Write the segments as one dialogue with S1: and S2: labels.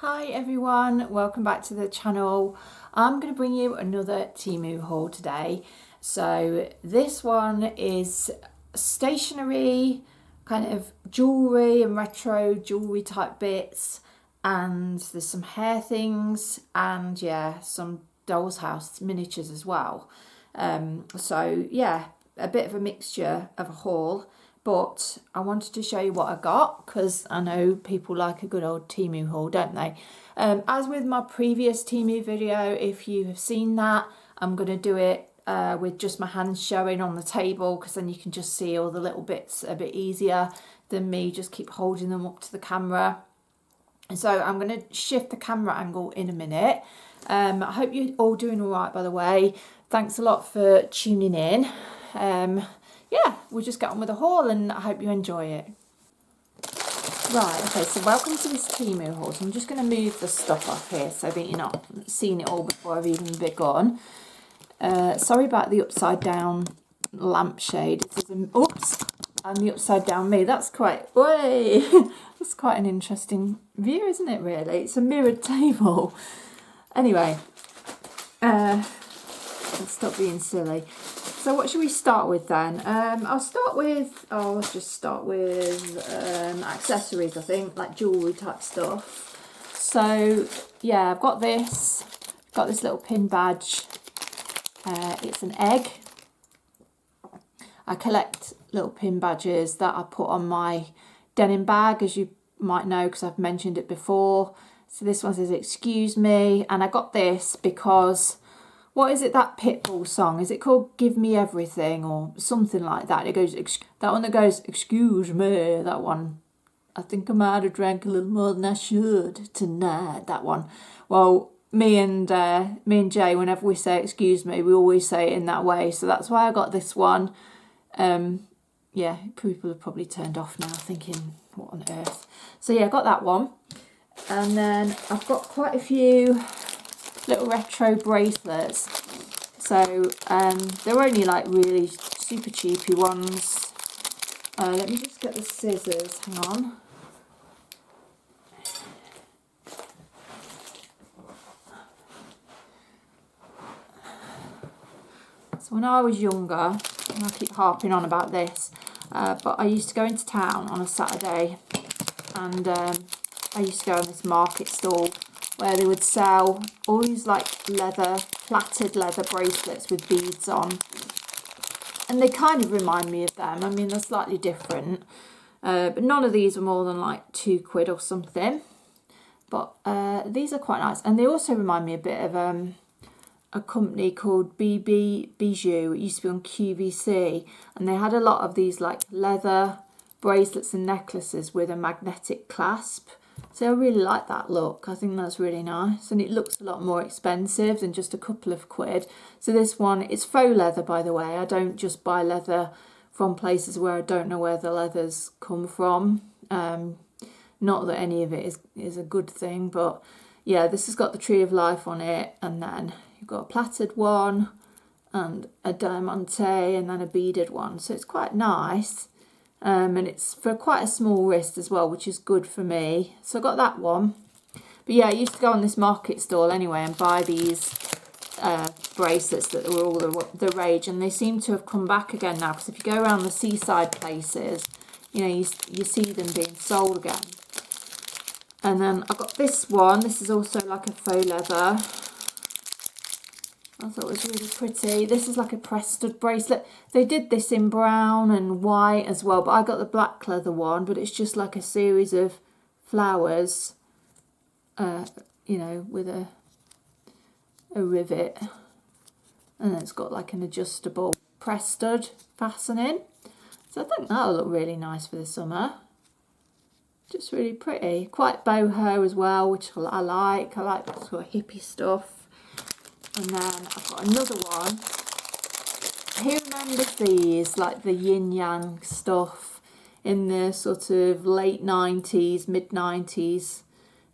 S1: Hi everyone, welcome back to the channel. I'm going to bring you another Temu haul today. So this one is stationery, kind of jewellery and retro jewellery type bits, and there's some hair things and yeah, some doll's house miniatures as well. So yeah, a bit of a mixture of a haul. But I wanted to show you what I got because I know people like a good old Temu haul, don't they? As with my previous Temu video, if you have seen that, I'm going to do it with just my hands showing on the table because then you can just see all the little bits a bit easier than me just keep holding them up to the camera. And so I'm going to shift the camera angle in a minute. I hope you're all doing all right, by the way. Thanks a lot for tuning in. Yeah, we'll just get on with the haul and I hope you enjoy it. Right, okay, so welcome to this Temu haul. So I'm just going to move the stuff up here so that you're not seeing it all before I've even begun. Sorry about the upside down lampshade. Oops, and the upside down me. That's quite, way, that's quite an interesting view, isn't it really? It's a mirrored table. Anyway, let's stop being silly. So what should we start with then? Let's just start with accessories, I think, like jewellery type stuff. So yeah, I've got this little pin badge. It's an egg. I collect little pin badges that I put on my denim bag, as you might know, because I've mentioned it before. So this one says, "Excuse me," and I got this because, what is it, that Pitbull song? Is it called Give Me Everything or something like that? It goes, that one that goes, "Excuse me," that one. I think I might have drank a little more than I should tonight, that one. Well, me and Jay, whenever we say "excuse me," we always say it in that way. So that's why I got this one. Yeah, people have probably turned off now thinking, what on earth? So yeah, I got that one. And then I've got quite a few little retro bracelets. So they're only like really super cheapy ones. Let me just get the scissors, hang on. So when I was younger, and I keep harping on about this, but I used to go into town on a Saturday and I used to go on this market stall where they would sell all these like plaited leather bracelets with beads on. And they kind of remind me of them. I mean, they're slightly different. But none of these are more than like £2 or something. But these are quite nice. And they also remind me a bit of a company called BB Bijou. It used to be on QVC. And they had a lot of these like leather bracelets and necklaces with a magnetic clasp. So I really like that look. I think that's really nice. And it looks a lot more expensive than just a couple of quid. So this one, it's faux leather, by the way. I don't just buy leather from places where I don't know where the leathers come from. Not that any of it is a good thing, but yeah, this has got the Tree of Life on it. And then you've got a plaited one and a diamante and then a beaded one. So it's quite nice. And it's for quite a small wrist as well, which is good for me. So I got that one. But yeah, I used to go on this market stall anyway and buy these bracelets that were all the rage. And they seem to have come back again now. Because if you go around the seaside places, you know, you see them being sold again. And then I got this one. This is also like a faux leather. I thought it was really pretty. This is like a pressed stud bracelet. They did this in brown and white as well, but I got the black leather one, but it's just like a series of flowers, you know, with a rivet. And then it's got like an adjustable pressed stud fastening. So I think that'll look really nice for the summer. Just really pretty. Quite boho as well, which I like. I like sort of hippie stuff. And then I've got another one. Who remembers these, like the yin yang stuff in the sort of late 90s, mid 90s?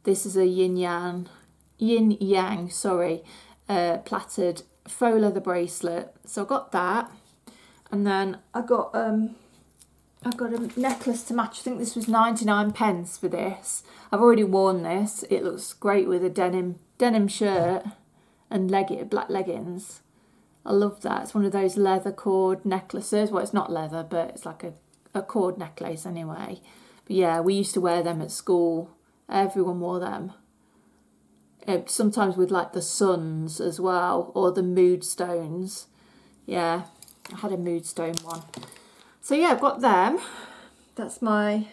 S1: This is a yin yang, plaited faux leather bracelet. So I got that. And then I got I've got a necklace to match. I think this was 99 pence for this. I've already worn this. It looks great with a denim shirt and black leggings. I love that. It's one of those leather cord necklaces. Well, it's not leather, but it's like a cord necklace anyway. But yeah, we used to wear them at school. Everyone wore them. Sometimes with like the suns as well, or the moodstones. Yeah, I had a moodstone one. So yeah, I've got them. That's my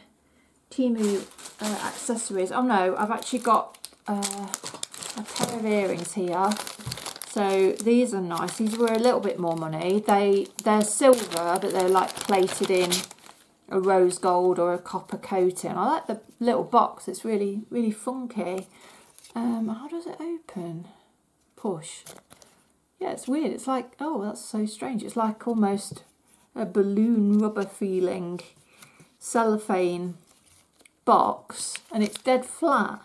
S1: Temu accessories. Oh no, I've actually got a pair of earrings here. So these are nice. These were a little bit more money. They're silver, but they're like plated in a rose gold or a copper coating. I like the little box. It's really, really funky. How does it open? Push. Yeah, it's weird. It's like, oh, that's so strange. It's like almost a balloon rubber feeling cellophane box, and it's dead flat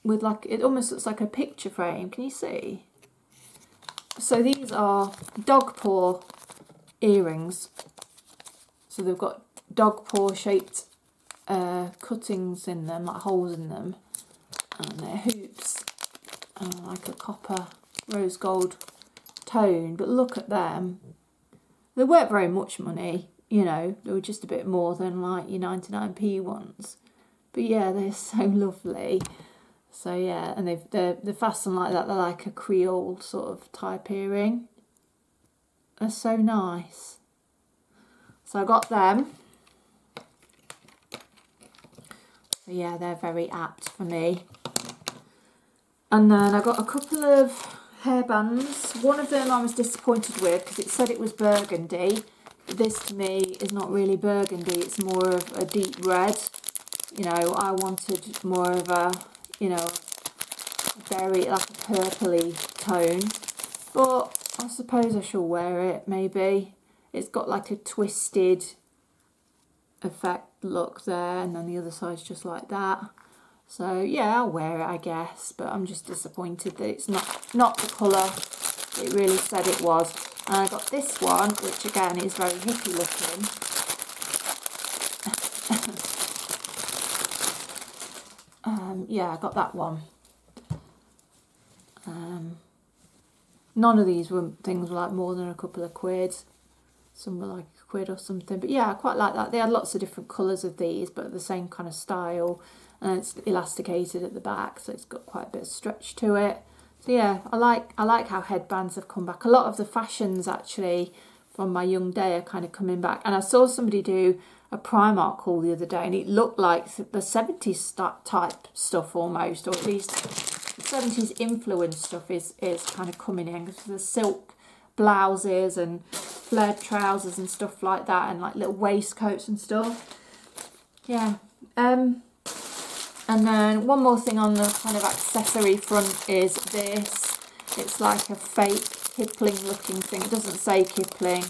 S1: with like, it almost looks like a picture frame. Can you see? So these are dog paw earrings. So they've got dog paw shaped cuttings in them, like holes in them, and they're hoops, and like a copper rose gold tone. But look at them. They weren't very much money, you know, they were just a bit more than like your 99p ones. But yeah, they're so lovely. So yeah, and they're fastened like that. They're like a Creole sort of type earring. They're so nice. So I got them. So yeah, they're very apt for me. And then I got a couple of hairbands. One of them I was disappointed with because it said it was burgundy. This to me is not really burgundy, it's more of a deep red. You know, I wanted more of a, you know, very like a purpley tone. But I suppose I shall wear it, maybe. It's got like a twisted effect look there, and then the other side's just like that. So yeah, I'll wear it, I guess, but I'm just disappointed that it's not the colour it really said it was. And I got this one, which again is very hippie looking. Yeah, I got that one. None of these things were like more than a couple of quid. Some were like a quid or something. But yeah, I quite like that. They had lots of different colours of these, but the same kind of style. And it's elasticated at the back, so it's got quite a bit of stretch to it. So yeah, I like how headbands have come back. A lot of the fashions actually from my young day are kind of coming back. And I saw somebody do a Primark haul the other day, and it looked like the 70s type stuff almost, or at least 70s influence stuff is kind of coming in. Because the silk blouses and flared trousers and stuff like that, and like little waistcoats and stuff. Yeah. And then one more thing on the kind of accessory front is this. It's like a fake Kipling looking thing. It doesn't say Kipling.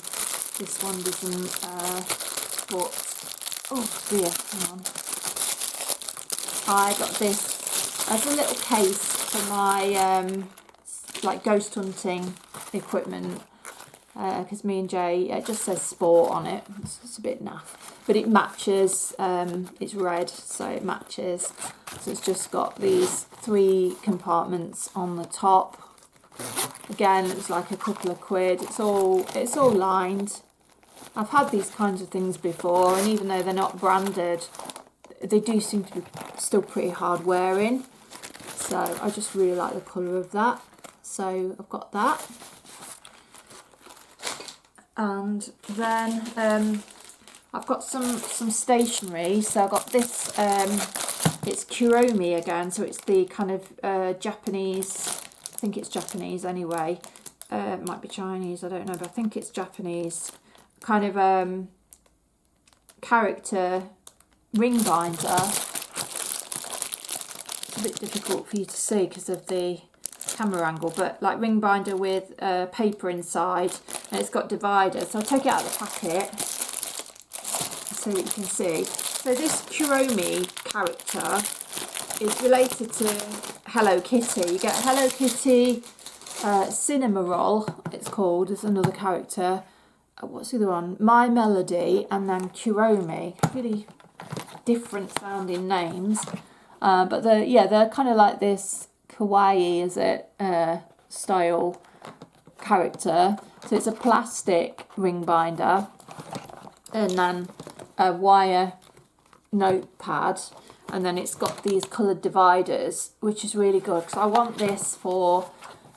S1: This one doesn't, but, oh dear, hang on. I got this as a little case for my, like ghost hunting equipment. Because me and Jay, it just says sport on it. It's a bit naff. But it matches, it's red, so it matches. So it's just got these 3 compartments on the top. Again, it's like a couple of quid. It's all lined. I've had these kinds of things before, and even though they're not branded, they do seem to be still pretty hard wearing. So I just really like the colour of that. So I've got that. And then I've got some stationery. So I've got this, it's Kuromi again, so it's the kind of Japanese, I think it's Japanese anyway, it might be Chinese, I don't know, but I think it's Japanese, kind of character ring binder. It's a bit difficult for you to see because of the camera angle, but like ring binder with paper inside, and it's got dividers. So I'll take it out of the packet so that you can see. So this Kuromi character is related to Hello Kitty. You get Hello Kitty, Cinema Roll, it's called, there's another character, what's the other one? My Melody, and then Kuromi. Really different sounding names. But they're kind of like this kawaii, is it, style character. So it's a plastic ring binder and then a wire notepad, and then it's got these coloured dividers, which is really good because I want this for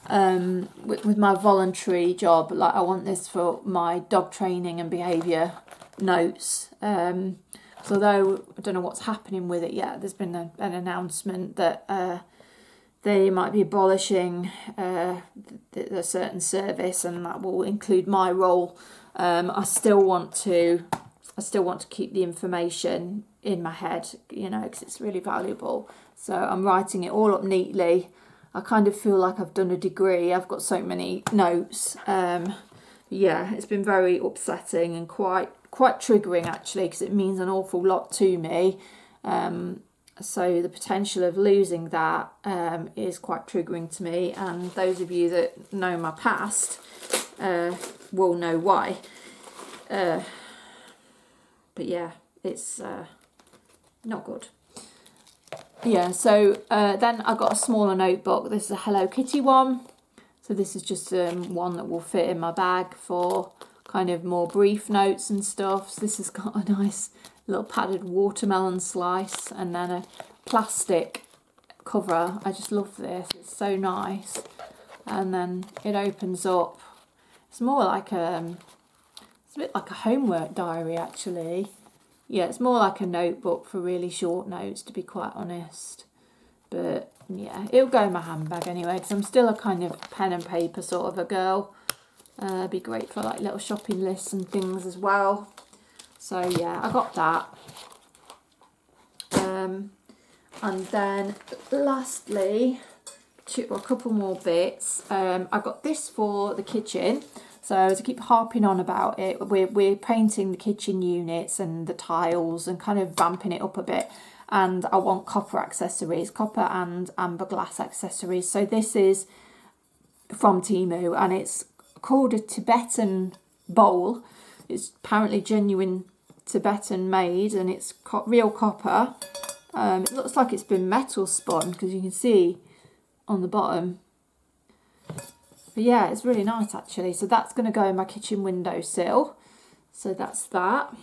S1: with my voluntary job. Like I want this for my dog training and behaviour notes. So although I don't know what's happening with it yet, there's been an announcement that they might be abolishing a certain service, and that will include my role. I still want to keep the information in my head, you know, because it's really valuable. So I'm writing it all up neatly. I kind of feel like I've done a degree. I've got so many notes. Yeah, it's been very upsetting and quite triggering actually, because it means an awful lot to me. So the potential of losing that is quite triggering to me, and those of you that know my past will know why. But yeah, it's not good. Yeah, so then I got a smaller notebook. This is a Hello Kitty one. So this is just one that will fit in my bag for kind of more brief notes and stuff. So this has got a nice little padded watermelon slice, and then a plastic cover. I just love this. It's so nice. And then it opens up. It's more like it's a bit like a homework diary actually. Yeah, it's more like a notebook for really short notes, to be quite honest. But yeah, it'll go in my handbag anyway, because I'm still a kind of pen and paper sort of a girl. Be great for like little shopping lists and things as well. So yeah, I got that. And then lastly, a couple more bits. I got this for the kitchen. So to keep harping on about it, we're painting the kitchen units and the tiles and kind of vamping it up a bit. And I want copper accessories, copper and amber glass accessories. So this is from Temu, and it's called a Tibetan bowl. It's apparently genuine Tibetan made, and it's real copper. It looks like it's been metal spun, because you can see on the bottom. But yeah, it's really nice actually. So that's going to go in my kitchen windowsill. So that's that.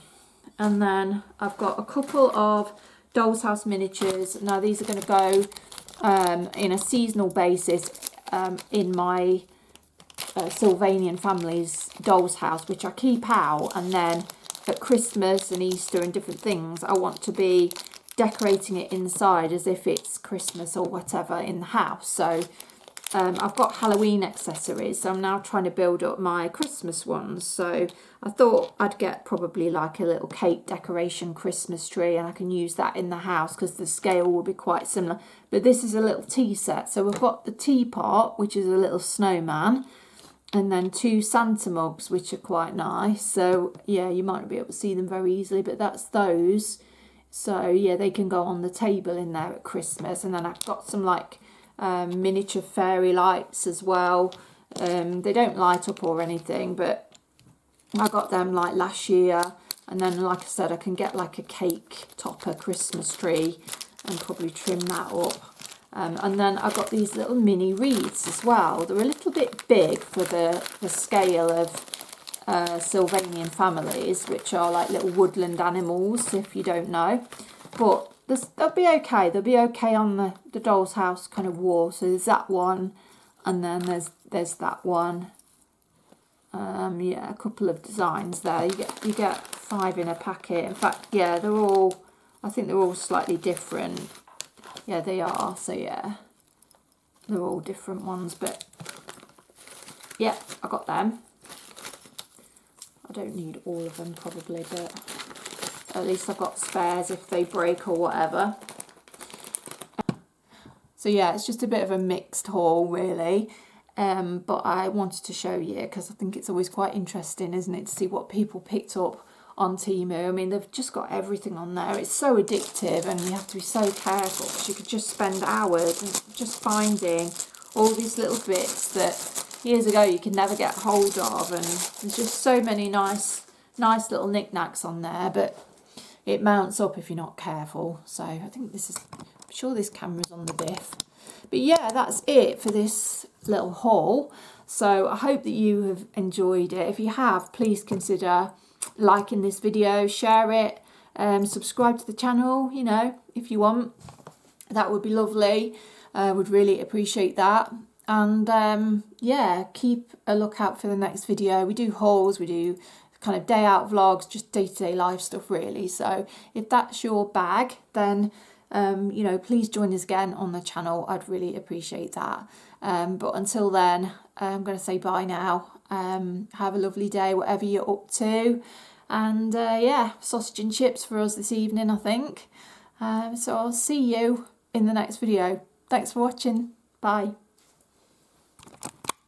S1: And then I've got a couple of Doll's House miniatures. Now these are going to go in a seasonal basis in my Sylvanian Families Doll's House, which I keep out, and then at Christmas and Easter and different things I want to be decorating it inside as if it's Christmas or whatever in the house. So I've got Halloween accessories, so I'm now trying to build up my Christmas ones. So I thought I'd get probably like a little cake decoration Christmas tree, and I can use that in the house because the scale will be quite similar. But this is a little tea set. So we've got the teapot, which is a little snowman, and then 2 Santa mugs, which are quite nice. So yeah, you might not be able to see them very easily, but that's those. So yeah, they can go on the table in there at Christmas. And then I've got some like miniature fairy lights as well. They don't light up or anything, but I got them like last year. And then like I said, I can get like a cake topper Christmas tree and probably trim that up. And then I got these little mini wreaths as well. They're a little bit big for the scale of Sylvanian Families, which are like little woodland animals, if you don't know. But they'll be okay. They'll be okay on the Doll's House kind of wall. So there's that one, and then there's that one. Yeah, a couple of designs there. You get 5 in a packet. In fact, yeah, I think they're all slightly different. Yeah, they are. So yeah, they're all different ones. But yeah, I got them. I don't need all of them probably, but at least I've got spares if they break or whatever. So yeah, it's just a bit of a mixed haul really. But I wanted to show you because I think it's always quite interesting, isn't it, to see what people picked up on Temu. I mean, they've just got everything on there. It's so addictive, and you have to be so careful because you could just spend hours just finding all these little bits that years ago you could never get hold of, and there's just so many nice little knickknacks on there, but it mounts up if you're not careful. So I think this is, I'm sure this camera's on the diff. But yeah, that's it for this little haul. So I hope that you have enjoyed it. If you have, please consider liking this video, share it, subscribe to the channel, you know, if you want. That would be lovely. Would really appreciate that. And yeah, keep a lookout for the next video. We do hauls, we do kind of day out vlogs, just day-to-day life stuff really. So if that's your bag, then you know, please join us again on the channel. I'd really appreciate that. But until then, I'm going to say bye now. Have a lovely day, whatever you're up to. And yeah, sausage and chips for us this evening, I think. So I'll see you in the next video. Thanks for watching. Bye.